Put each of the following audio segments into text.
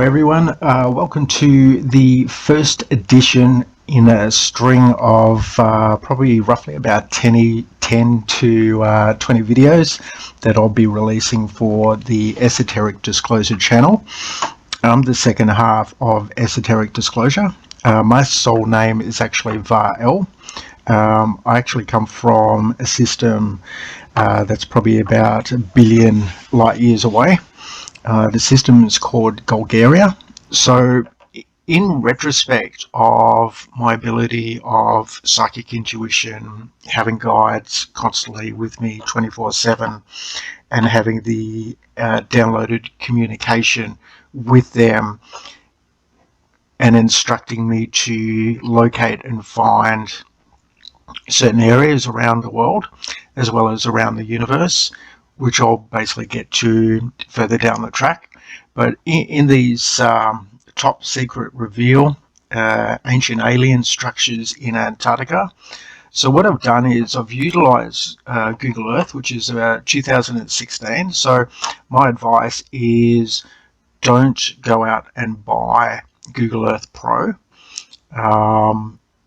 everyone, welcome to the first edition in a string of probably roughly about 10 to 20 videos that I'll be releasing for the Esoteric Disclosure channel. I'm the second half of Esoteric Disclosure. My soul name is actually Var-El. I actually come from a system that's probably about 1 billion light years away. The system is called Golgaria. So in retrospect of my ability of psychic intuition, having guides constantly with me 24/7 and having the downloaded communication with them and instructing me to locate and find certain areas around the world as well as around the universe, which I'll basically get to further down the track. But in these top secret reveal ancient alien structures in Antarctica. So what I've done is I've utilized Google Earth, which is about 2016. So my advice is don't go out and buy Google Earth Pro.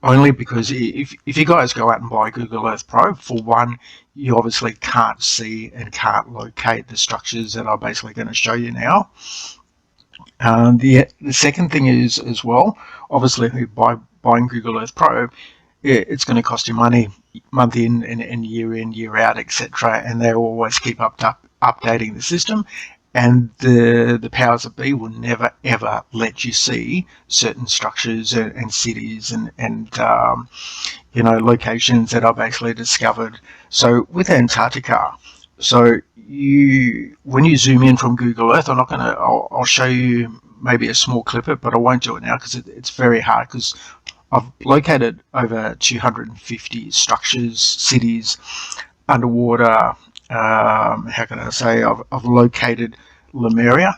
Only because if you guys go out and buy Google Earth Pro, for one, you obviously can't see and can't locate the structures that I'm basically going to show you now. The second thing is as well, obviously by buying Google Earth Pro, it's going to cost you money month in and year out, etc. And they always keep updating the system. And the powers that be will never ever let you see certain structures and cities and locations that I've actually discovered. So with Antarctica, so when you zoom in from Google Earth, I'll show you maybe a small clip of it, but I won't do it now because it's very hard, because I've located over 250 structures, cities, underwater. How can I say, I've located Lumera.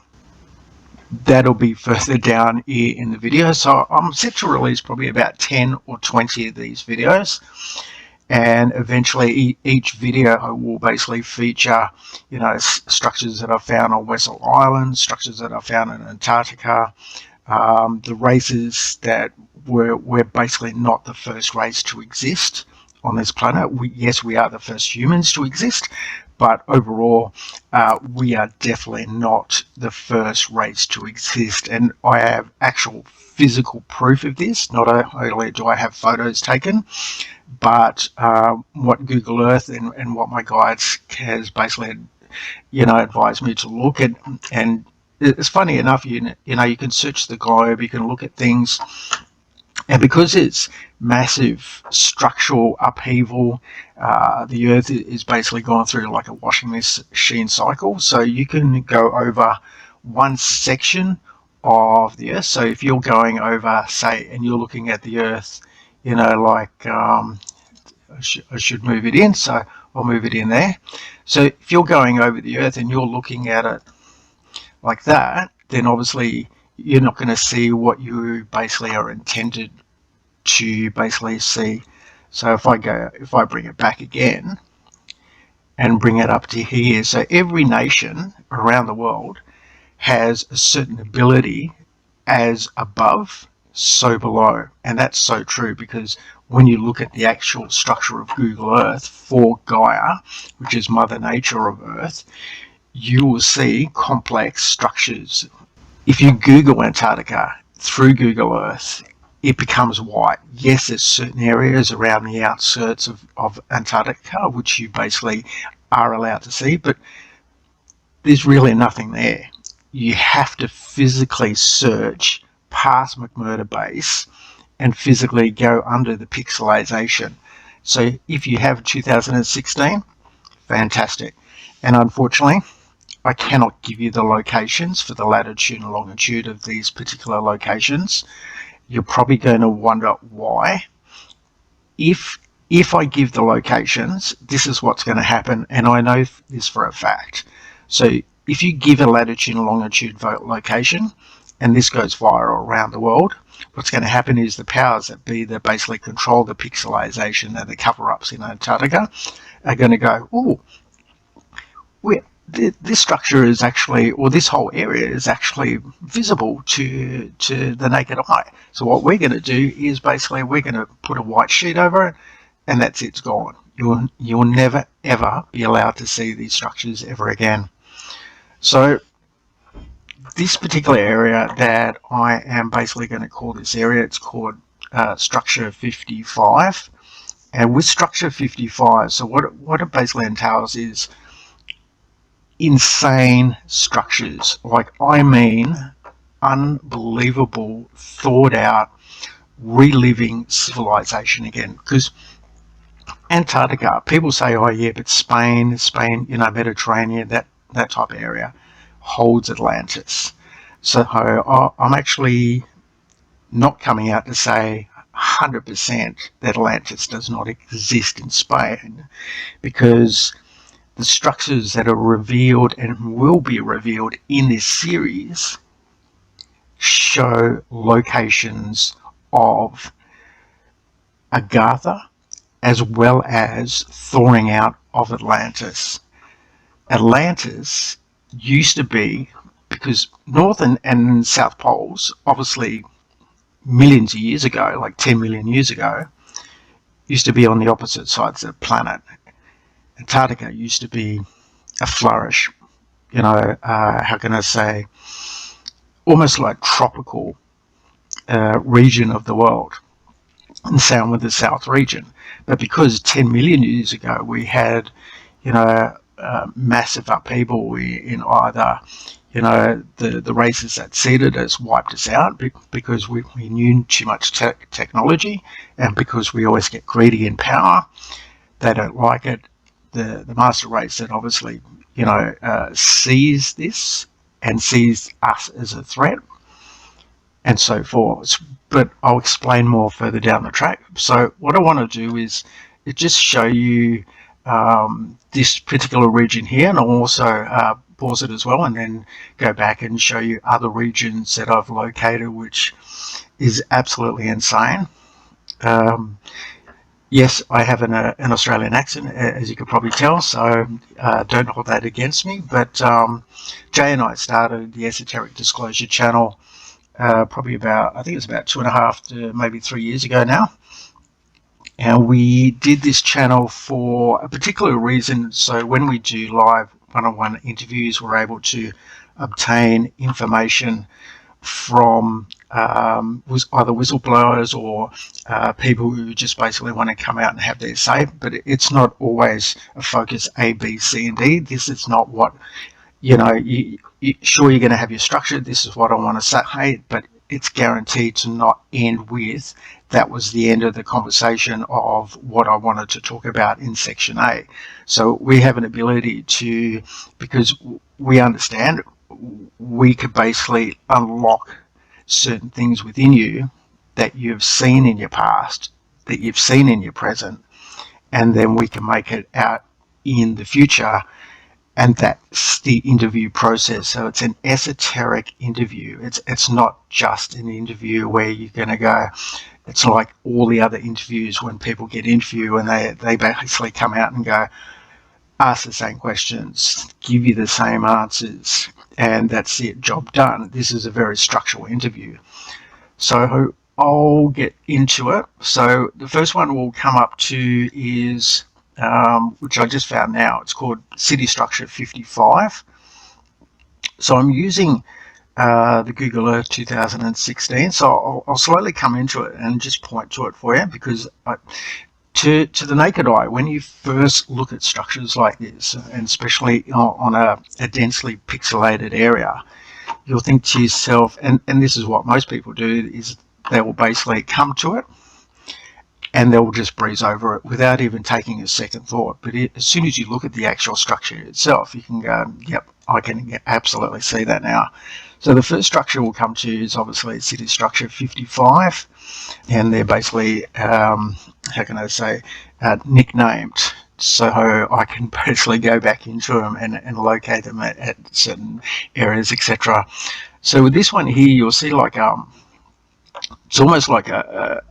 That'll be further down here in the video. So I'm set to release probably about 10 or 20 of these videos, and eventually each video will basically feature structures that I found on Wessel Island, structures that I found in Antarctica, the races that we're basically not the first race to exist on this planet. Yes, we are the first humans to exist, but overall we are definitely not the first race to exist. And I have actual physical proof of this. Not only do I have photos taken, but what Google Earth and what my guides has basically advised me to look at. And it's funny enough, you can search the globe, you can look at things, and because it's massive structural upheaval, the Earth is basically going through like a washing machine cycle. So you can go over one section of the Earth. So if you're going over, say, and you're looking at the Earth, I should move it in. So I'll move it in there. So if you're going over the Earth and you're looking at it like that, then obviously you're not going to see what you basically are intended to basically see. So if I bring it back again and bring it up to here, so every nation around the world has a certain ability, as above, so below. And that's so true, because when you look at the actual structure of Google Earth for Gaia, which is Mother Nature of Earth, you will see complex structures. If you Google Antarctica through Google Earth, it becomes white. Yes, there's certain areas around the outskirts of Antarctica which you basically are allowed to see, but there's really nothing there. You have to physically search past McMurdo Base and physically go under the pixelization. So if you have 2016, fantastic. And unfortunately, I cannot give you the locations for the latitude and longitude of these particular locations. You're probably going to wonder why. If I give the locations, this is what's going to happen, and I know this for a fact. So if you give a latitude and longitude location, and this goes viral around the world, what's going to happen is the powers that be that basically control the pixelization and the cover-ups in Antarctica are going to go, oh, this structure is actually, or this whole area is actually visible to the naked eye. So what we're going to do is basically we're going to put a white sheet over it, and that's it, it's gone. You'll never ever be allowed to see these structures ever again. So this particular area that I am basically going to call this area, it's called structure 55. And with structure 55, so what it basically entails is insane structures. Like, I mean, unbelievable, thought out, reliving civilization again. Because Antarctica, people say, oh yeah, but Spain, Mediterranean, that type of area holds Atlantis. So I'm actually not coming out to say 100% that Atlantis does not exist in Spain, because the structures that are revealed and will be revealed in this series show locations of Agartha as well as thawing out of Atlantis. Atlantis used to be, because North and South Poles, obviously millions of years ago, like 10 million years ago, used to be on the opposite sides of the planet. Antarctica used to be a flourish, how can I say, almost like tropical region of the world, and same with the South region. But because 10 million years ago we had, massive upheaval in either, the races that seeded us wiped us out because we knew too much technology, and because we always get greedy in power. They don't like it. The master race that obviously, sees this and sees us as a threat, and so forth. But I'll explain more further down the track. So what I want to do is just show you this particular region here, and I'll also pause it as well and then go back and show you other regions that I've located, which is absolutely insane. Yes, I have an Australian accent, as you could probably tell, so don't hold that against me. But Jay and I started the Esoteric Disclosure channel probably about, I think it was about 2.5 to maybe 3 years ago now. And we did this channel for a particular reason. So when we do live one-on-one interviews, we're able to obtain information from either whistleblowers or people who just basically want to come out and have their say. But it's not always a focus A, B, C, and D. This is not what, sure, you're going to have your structure. This is what I want to say, but it's guaranteed to not end with, that was the end of the conversation of what I wanted to talk about in section A. So we have an ability to, because we understand, we could basically unlock certain things within you that you've seen in your past, that you've seen in your present, and then we can make it out in the future. And that's the interview process. So it's an esoteric interview. It's not just an interview where you're going to go, it's like all the other interviews when people get interviewed and they basically come out and go, ask the same questions, give you the same answers, and that's it, job done. This is a very structural interview. So I'll get into it. So the first one we'll come up to is, which I just found now, it's called City Structure 55. So I'm using the Google Earth 2016. So I'll slowly come into it and just point to it for you, because to the naked eye, when you first look at structures like this, and especially on a densely pixelated area, you'll think to yourself, and this is what most people do, is they will basically come to it and they'll just breeze over it without even taking a second thought. But as soon as you look at the actual structure itself, you can go, yep, I can absolutely see that now. So the first structure we'll come to is obviously City Structure 55, and they're basically, how can I say, nicknamed. So I can basically go back into them and locate them at certain areas, etc. So with this one here, you'll see like, it's almost like a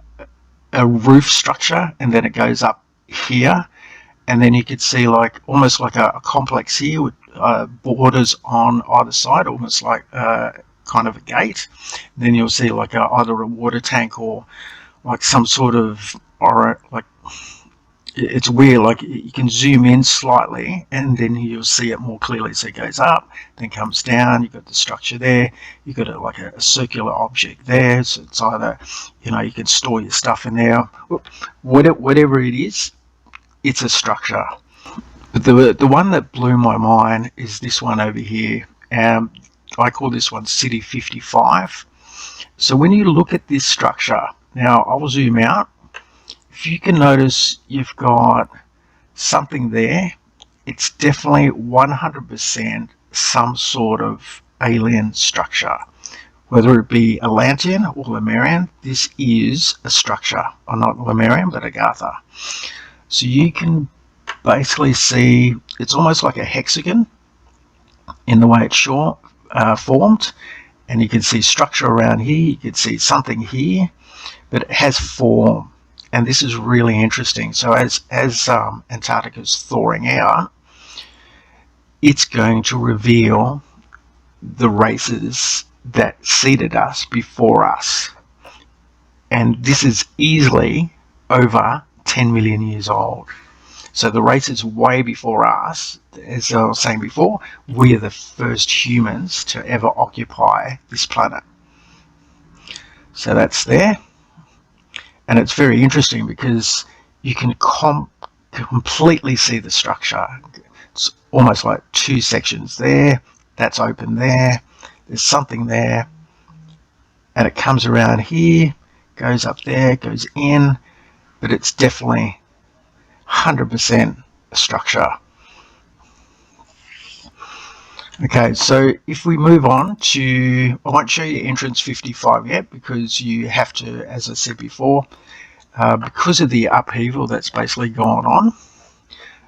roof structure, and then it goes up here, and then you could see like almost like a complex here borders on either side, almost like kind of a gate. Then you'll see like either a water tank or like some sort of, or like, it's weird, like you can zoom in slightly and then you'll see it more clearly. So it goes up, then comes down, you've got the structure there, you've got like a circular object there, so it's either, you can store your stuff in there, whatever it is, it's a structure. But the one that blew my mind is this one over here. I call this one City 55. So when you look at this structure, now I'll zoom out. If you can notice, you've got something there. It's definitely 100% some sort of alien structure. Whether it be Atlantean or Lumerian, this is a structure. Or not Lumerian, but Agartha. So you can basically see, it's almost like a hexagon in the way it's formed. And you can see structure around here, you can see something here, but it has form. And this is really interesting. So as Antarctica is thawing out, it's going to reveal the races that seeded us before us. And this is easily over 10 million years old. So the races way before us, as I was saying before, we are the first humans to ever occupy this planet. So that's there. And it's very interesting because you can completely see the structure. It's almost like two sections there, that's open there, there's something there, and it comes around here, goes up there, goes in, but it's definitely 100% a structure. Okay, so if we move on to, I won't show you entrance 55 yet because you have to, as I said before, because of the upheaval that's basically gone on,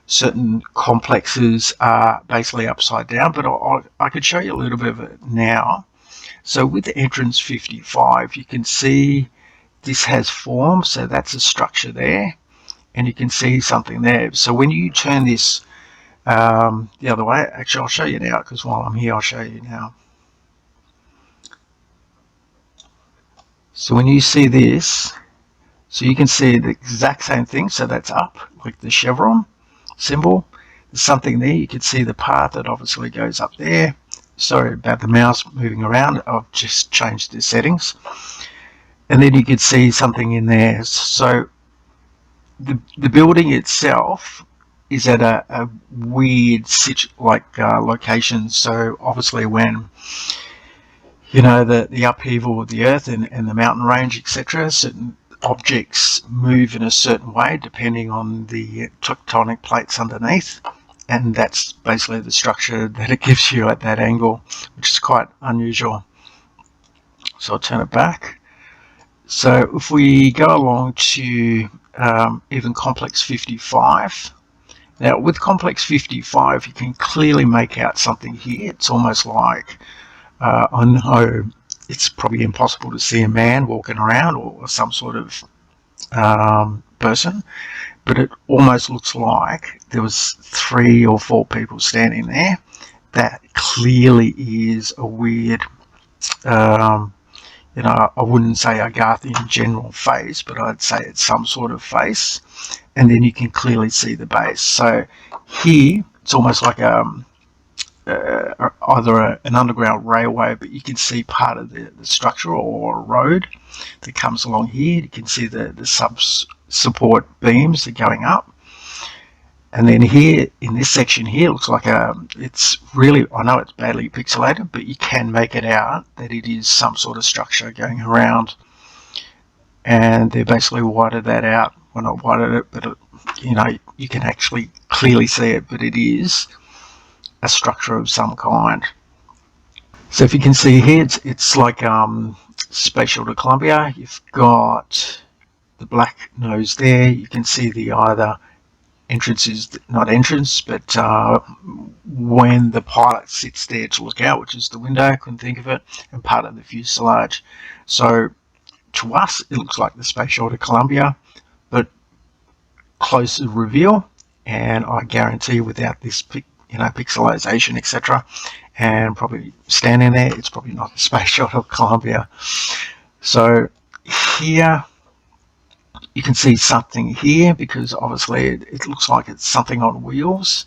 certain complexes are basically upside down, but I could show you a little bit of it now. So with the entrance 55, you can see this has form, so that's a structure there, and you can see something there. So when you turn this the other way, actually I'll show you now, because while I'm here I'll show you now. So when you see this, so you can see the exact same thing, so that's up, like the chevron symbol. There's something there, you can see the path that obviously goes up there. Sorry about the mouse moving around, I've just changed the settings. And then you can see something in there. So the building itself is at a weird location. So obviously when the upheaval of the earth and the mountain range, etc., certain objects move in a certain way depending on the tectonic plates underneath, and that's basically the structure that it gives you at that angle, which is quite unusual. So I'll turn it back. So if we go along to even complex 55, now with complex 55 you can clearly make out something here. It's almost like, I know it's probably impossible to see a man walking around or some sort of person, but it almost looks like there was 3 or 4 people standing there. That clearly is a weird, I wouldn't say Agarthan general face, but I'd say it's some sort of face. And then you can clearly see the base. So here, it's almost like either an underground railway, but you can see part of the structure, or a road that comes along here. You can see the support beams that are going up. And then here, in this section here, looks like it's really, I know it's badly pixelated, but you can make it out that it is some sort of structure going around. And they basically whited that out. Well, not whited it, but you can actually clearly see it, but it is a structure of some kind. So if you can see here, it's like spatial to Columbia. You've got the black nose there. You can see the either entrance is not entrance, but when the pilot sits there to look out, which is the window, I couldn't think of it, and part of the fuselage. So to us, it looks like the spatial to Columbia, but closer reveal, and I guarantee without this pixelization, etc. And probably standing there, it's probably not a space shot of Columbia. So here you can see something here, because obviously it looks like it's something on wheels.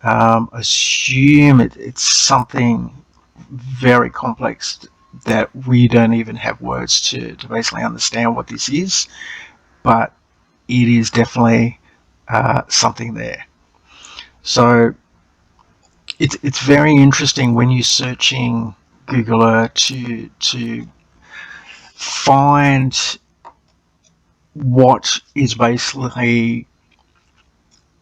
Assume it's something very complex that we don't even have words to basically understand what this is, but it is definitely something there. So it's very interesting when you're searching Google Earth to find what is basically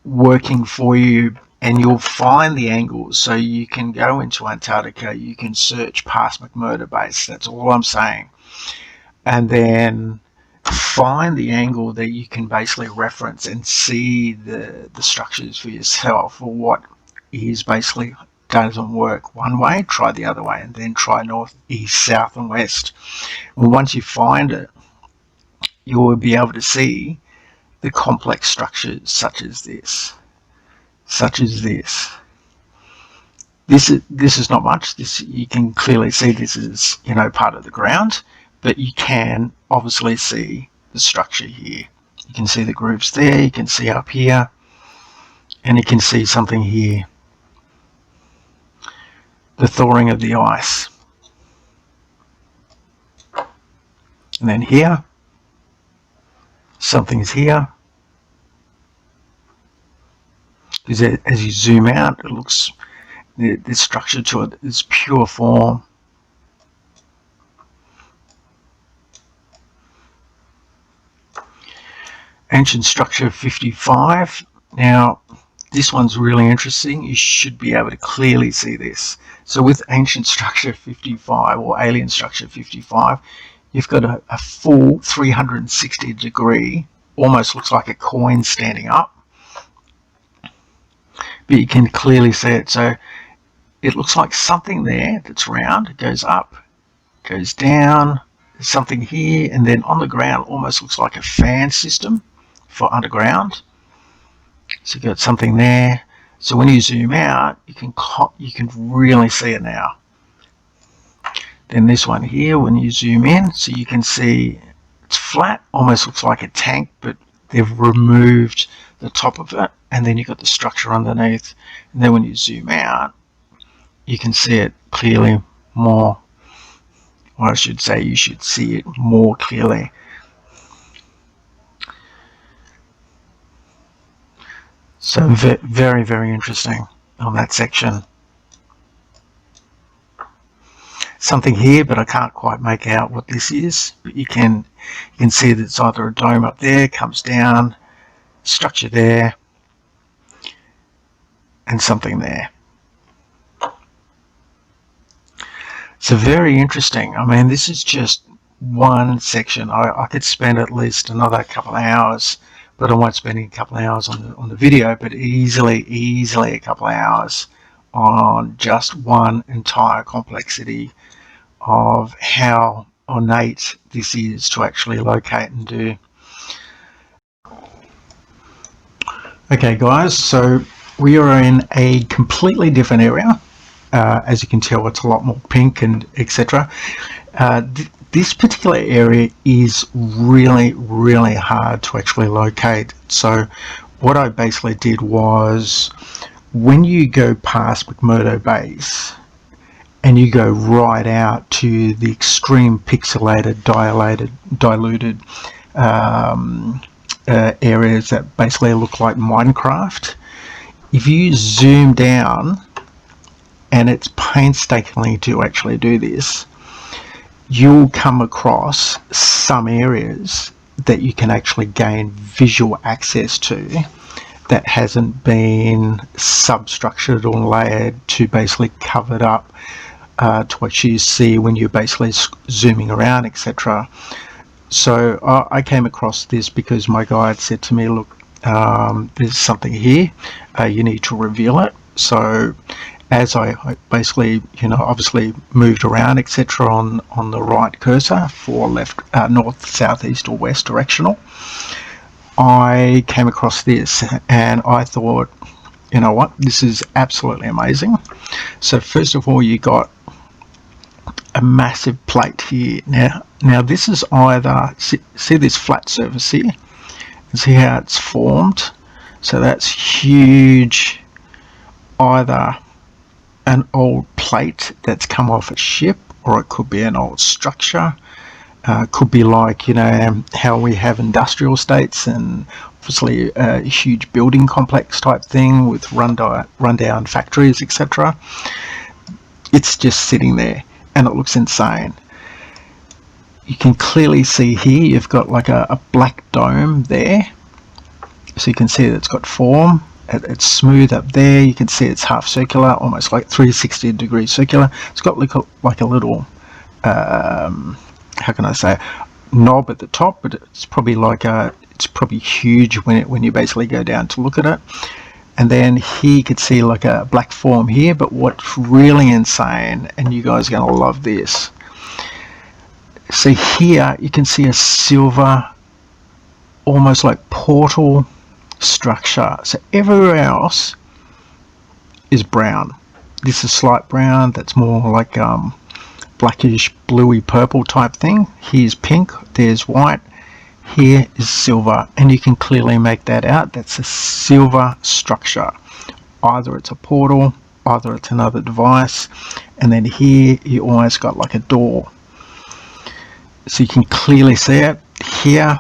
working for you, and you'll find the angles. So you can go into Antarctica, you can search past McMurdo Base, that's all I'm saying, and then find the angle that you can basically reference and see the structures for yourself, or what is basically doesn't work one way, try the other way, and then try north, east, south and west. And once you find it, you will be able to see the complex structures such as this. This is not much. This, you can clearly see this is, part of the ground, but you can obviously see the structure here. You can see the grooves there, you can see up here, and you can see something here. The thawing of the ice. And then here, something's here. Because as you zoom out, it looks, the structure to it is pure form. Ancient structure 55. Now, this one's really interesting. You should be able to clearly see this. So with ancient structure 55 or alien structure 55, you've got a full 360 degree, almost looks like a coin standing up. But you can clearly see it. So it looks like something there that's round. It goes up, goes down, there's something here, and then on the ground almost looks like a fan system for underground. So you've got something there. So when you zoom out, you can really see it now. Then this one here, when you zoom in, so you can see it's flat, almost looks like a tank, but they've removed the top of it, and then you've got the structure underneath. And then when you zoom out, you can see it clearly more, or I should say you should see it more clearly. So very, very interesting on that section. Something here, but I can't quite make out what this is. But you can see that it's either a dome up there, comes down, structure there, and something there. So very interesting. I mean, this is just one section. I could spend at least another couple of hours, but I won't spend a couple of hours on the video, but easily a couple of hours on just one entire complexity of how ornate this is to actually locate and do. Okay guys, so we are in a completely different area. As you can tell, it's a lot more pink and etc. This particular area is really hard to actually locate. So what I basically did was, when you go past McMurdo Base and you go right out to the extreme pixelated, diluted areas that basically look like Minecraft, if you zoom down, and it's painstakingly to actually do this, you'll come across some areas that you can actually gain visual access to that hasn't been substructured or layered to basically covered up to what you see when you're basically zooming around, etc. So I came across this because my guide said to me, look, there's something here, you need to reveal it. So as I basically, obviously moved around, etc., on the right cursor for left, north, south, east, or west directional, I came across this, and I thought you know what, this is absolutely amazing. So first of all, you got a massive plate here. Now this is either, see this flat surface here, and see how it's formed. So that's huge, either an old plate that's come off a ship, or it could be an old structure. Could be like, you know, how we have industrial estates and obviously a huge building complex type thing with rundown factories, etc. It's just sitting there and it looks insane. You can clearly see here you've got like a black dome there, so you can see that it's got form. It's smooth up there. You can see it's half circular, almost like 360 degrees circular. It's got like a little how can I say, knob at the top, but it's probably like it's probably huge when you basically go down to look at it. And then here you could see like a black form here, but what's really insane, and you guys are going to love this, see here you can see a silver, almost like portal structure. So everywhere else is brown. This is slight brown, that's more like blackish bluey purple type thing. Here's pink, there's white, here is silver, and you can clearly make that out. That's a silver structure. Either it's a portal, either it's another device, and then here you almost got like a door. So you can clearly see it. Here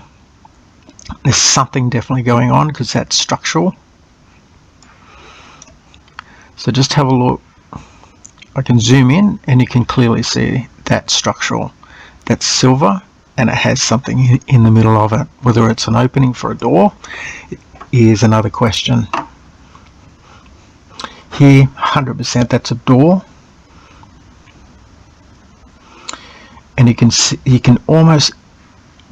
there's something definitely going on because that's structural. So just have a look. I can zoom in and you can clearly see that structural. That's silver, and it has something in the middle of it. Whether it's an opening for a door is another question. Here, 100% that's a door. And you can see, you can almost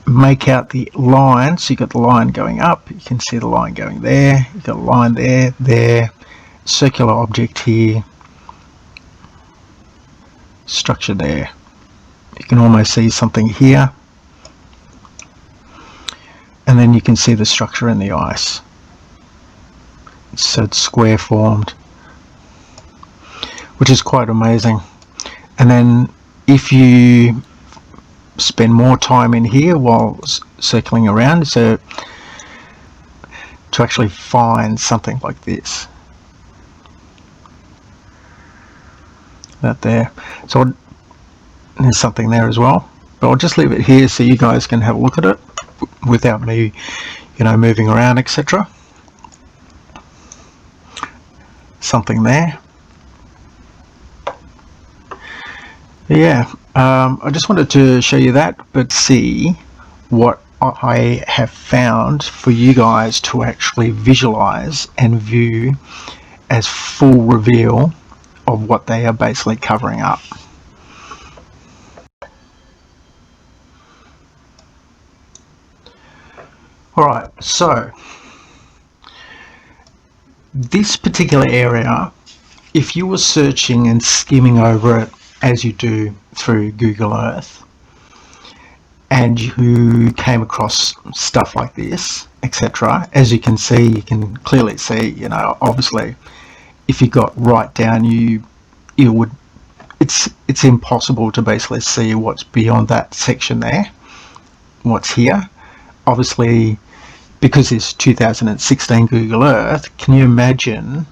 make out the line. So you got the line going up, you can see the line going there, you got a line there, circular object here, structure there. You can almost see something here, and then you can see the structure in the ice. So it's square formed, which is quite amazing. And then if you spend more time in here while circling around, so to actually find something like this, that there, so there's something there as well, but I'll just leave it here so you guys can have a look at it without me, you know, moving around, etc. Something there. Yeah, I just wanted to show you that, but see what I have found for you guys to actually visualize and view as full reveal of what they are basically covering up. Alright, so this particular area, if you were searching and skimming over it as you do through Google Earth, and you came across stuff like this, etc., as you can see, you can clearly see, you know, obviously if you got right down, you would, it's impossible to basically see what's beyond that section there, what's here. Obviously, because it's 2016 Google Earth, can you imagine,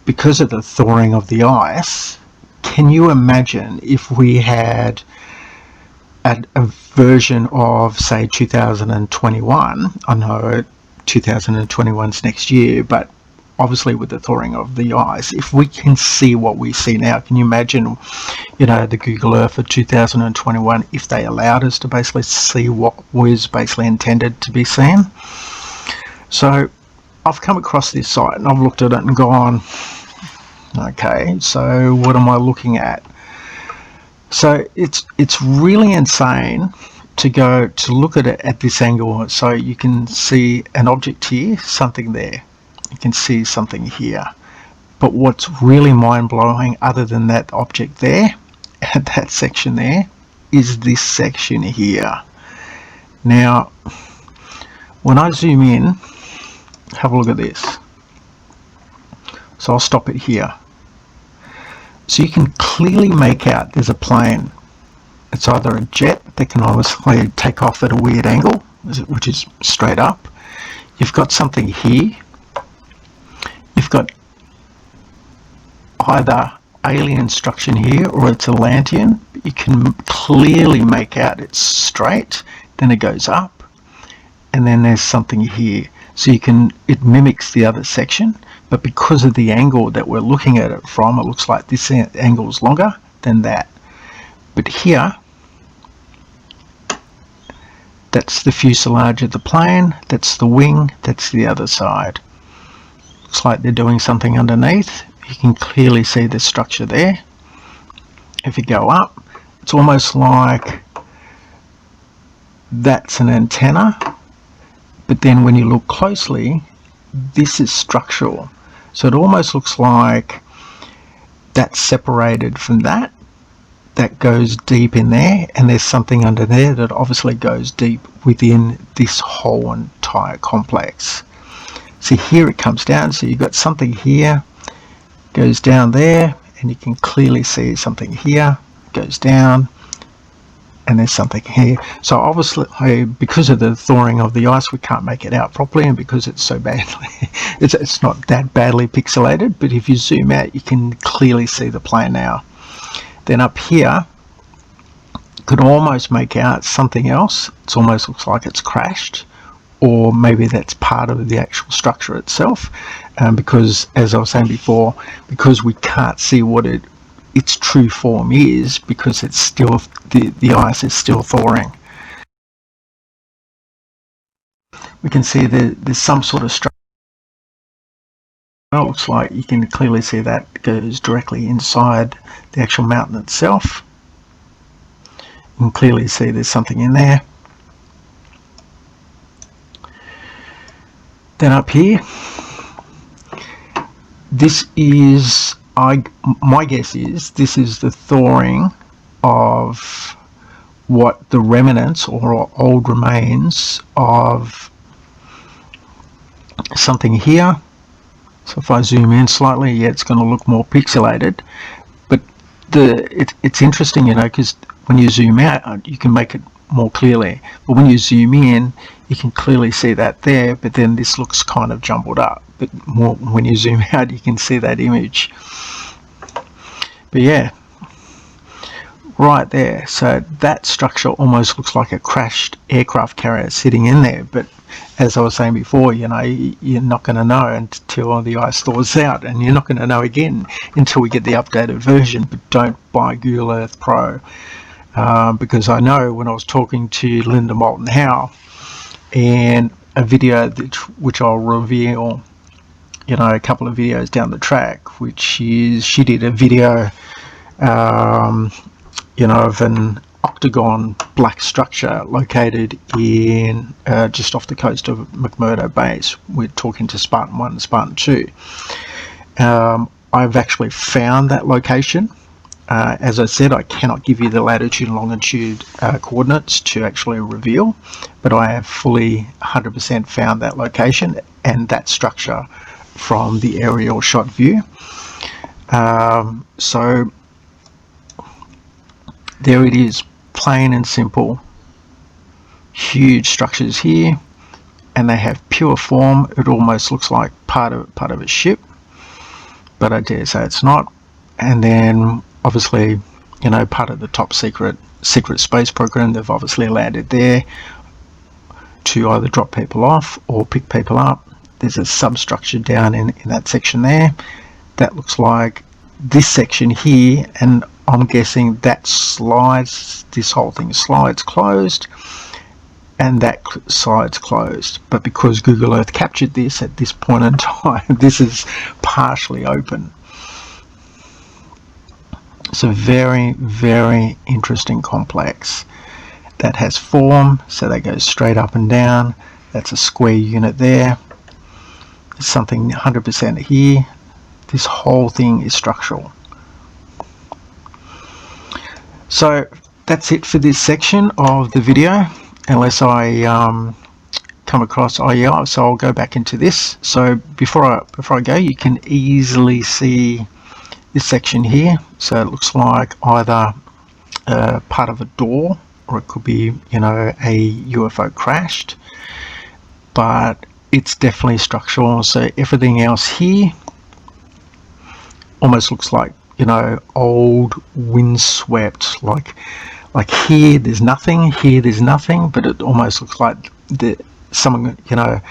because of the thawing of the ice, can you imagine if we had a version of, say, 2021? I know 2021's next year, but obviously with the thawing of the ice, if we can see what we see now, can you imagine, you know, the Google Earth for 2021 if they allowed us to basically see what was basically intended to be seen? So I've come across this site and I've looked at it and gone, okay, so what am I looking at? So it's really insane to go to look at it at this angle. So you can see an object here, something there, you can see something here, but what's really mind-blowing, other than that object there and that section there, is this section here. Now when I zoom in, have a look at this. So I'll stop it here. So you can clearly make out there's a plane. It's either a jet that can obviously take off at a weird angle, which is straight up. You've got something here. You've got either alien structure here or it's Atlantean. You can clearly make out it's straight, then it goes up, and then there's something here. So it mimics the other section, but because of the angle that we're looking at it from, it looks like this angle is longer than that. But here, that's the fuselage of the plane, that's the wing, that's the other side. Looks like they're doing something underneath. You can clearly see the structure there. If you go up, it's almost like that's an antenna, but then when you look closely, this is structural. So it almost looks like that's separated from that. That goes deep in there, and there's something under there that obviously goes deep within this whole entire complex. See, here it comes down, so you've got something here, goes down there, and you can clearly see something here, goes down, and there's something here. So obviously, because of the thawing of the ice, we can't make it out properly, and because it's so badly, it's not that badly pixelated, but if you zoom out, you can clearly see the plane now. Then up here, you could almost make out something else. It almost looks like it's crashed, or maybe that's part of the actual structure itself, because, as I was saying before, because we can't see what its true form is, because it's still the ice is still thawing. We can see there's some sort of structure. It looks like you can clearly see that goes directly inside the actual mountain itself. You can clearly see there's something in there. Then up here, this is, my guess is, this is the thawing of what the remnants or old remains of something here. So if I zoom in slightly, yeah, it's going to look more pixelated, but it's interesting, you know, because when you zoom out, you can make it more clearly, but when you zoom in, you can clearly see that there, but then this looks kind of jumbled up. But more when you zoom out, you can see that image. But yeah, right there, so that structure almost looks like a crashed aircraft carrier sitting in there, but as I was saying before, you know, you're not going to know until the ice thaws out, and you're not going to know again until we get the updated version. But don't buy Google Earth Pro, because I know when I was talking to Linda Mouton Howe, and a video which I'll reveal, you know, a couple of videos down the track, which is she did a video, you know, of an Octagon black structure located in just off the coast of McMurdo Base. We're talking to Spartan 1 and Spartan 2. I've actually found that location. As I said, I cannot give you the latitude and longitude coordinates to actually reveal, but I have fully 100% found that location and that structure from the aerial shot view. So there it is, plain and simple. Huge structures here, and they have pure form. It almost looks like part of a ship, but I dare say it's not. And then obviously, you know, part of the top secret space program, they've obviously landed there to either drop people off or pick people up. There's a substructure down in that section there. That looks like this section here, and I'm guessing that slides, this whole thing slides closed, and that side's closed. But because Google Earth captured this at this point in time, this is partially open. It's a very, very interesting complex that has form, so that goes straight up and down. That's a square unit there. There's something 100% here. This whole thing is structural. So that's it for this section of the video, unless I come across, oh yeah, so I'll go back into this. So before I go, you can easily see this section here. So it looks like either part of a door, or it could be, you know, a UFO crashed, but it's definitely structural. So everything else here almost looks like, you know, old windswept, like here there's nothing, here there's nothing, but it almost looks like someone, you know,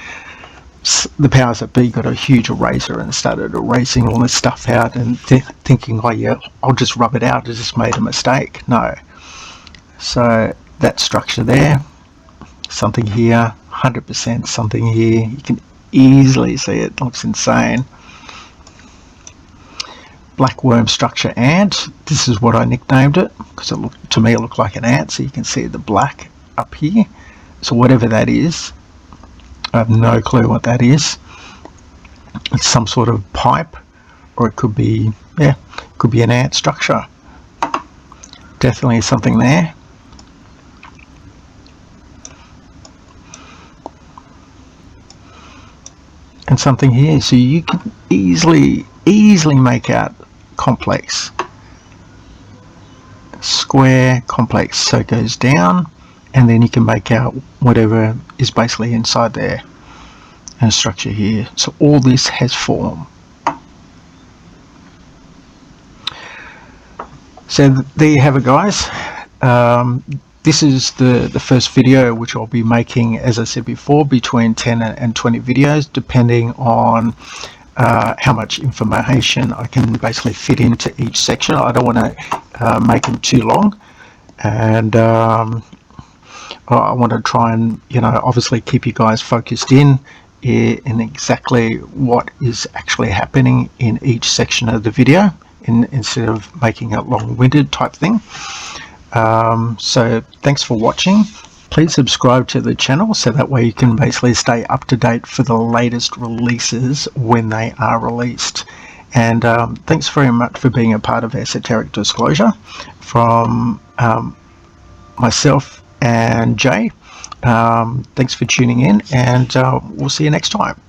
the powers that be got a huge eraser and started erasing all this stuff out and thinking, oh yeah, I'll just rub it out, I just made a mistake. No. So that structure there, something here, 100% something here, you can easily see it, looks insane. Black worm structure ant, this is what I nicknamed it, because to me it looked like an ant, so you can see the black up here. So whatever that is, I have no clue what that is. It's some sort of pipe, or it could be, yeah, it could be an ant structure. Definitely something there. And something here, so you can easily make out complex, square, complex. So it goes down, and then you can make out whatever is basically inside there, and a structure here. So all this has form. So there you have it, guys. This is the first video which I'll be making, as I said before, between 10 and 20 videos, depending on how much information I can basically fit into each section. I don't want to make them too long, and I want to try and, you know, obviously keep you guys focused in exactly what is actually happening in each section of the video, instead of making it long-winded type thing. So thanks for watching. Please subscribe to the channel so that way you can basically stay up to date for the latest releases when they are released. And thanks very much for being a part of Esoteric Disclosure from myself and Jay. Thanks for tuning in, and we'll see you next time.